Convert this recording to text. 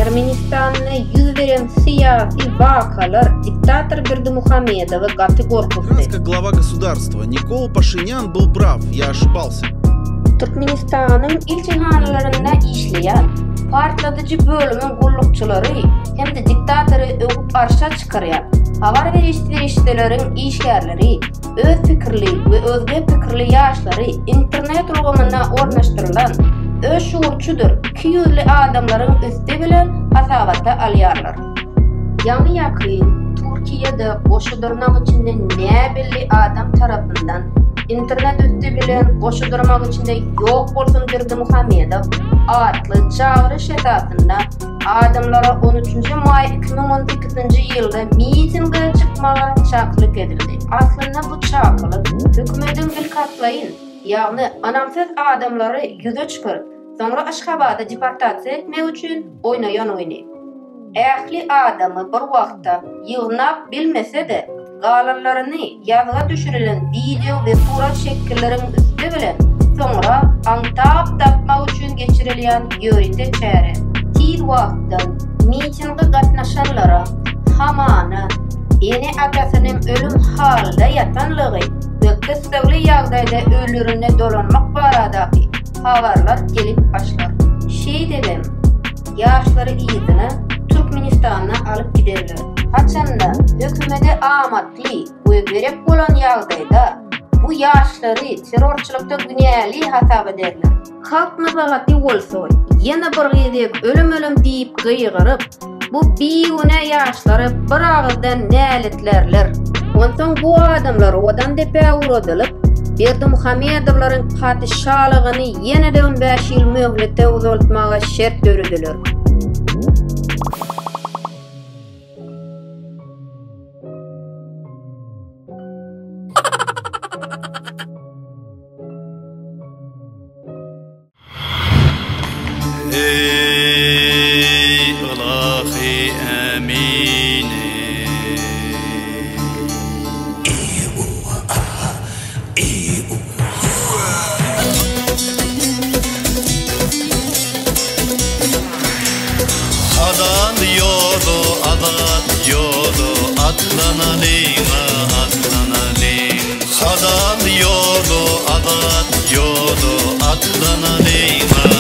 Ermenistan'da yüz veren siyasi vakalar diktatör Berdimuhamedova gatı korkuttu. Глава государства Никол Пашинян был прав, я ошибался. Türkmenistan'ın ilk hanlarında işleyen partladıcı bölümün gullukçuları hem de diktatörü ögüp arşa çıkarıyan habar veriştilerin işgärleri, öz fikirli ve özge fikirli yaşları internet ortamına ornaştırılan öz şuurçudur 200'lü adamların üstü bilen hasabata alyarlar. Yanı yakın Türkiye'de boşudurmak içinde ne belli adam tarafından internet üstü bilen boşudurmak içinde yok bolsun Berdimuhamedov adlı çağrış esasında adamlara 13. may 2018 yılda mitinge çıkmağa çaklık edildi. Aslında bu çaklık hükümetin bir katlayın, yani anamsız adamları yüze çıkarıp sonra Aşgabat'a deportasiya etmek için oynayan oyunu. Ähli adamı bir wagtda yığnap bilmese de galanlarını yazga düşürülen video ve sura şekillerin üstü bilen sonra antap tapmak için geçirilen yörite çäre. Tid wagtdan mitinge gatnaşanlara hamana ene akasının ölüm halda yatanlığı ve kıssavlı ýagdaýda ölürüne dolanmak baradaky habarlar gelip başlar. Dedim, yaşları iyidini Türkmenistan'a alıp giderler. Haçanda hükümete amatli ve gerek bolan ýagdaýda bu yaşları terörçülükde günäli hasap ederler. Halk nazaraty bolsa, ýene bir gezek ölüm diýip gıýgyryp, bu biýüne yaşları bir agızdan näletlerler. Ondan bu adamlar odan depe uğradylyp, Berdimuhamedowlaryň patyşalygyny ýene-de 5 ýyl möhlete uzatmaga şert dörüdiler. Ey Ilahi Emine Adan yodu atlanalım Adan yodu atlanalım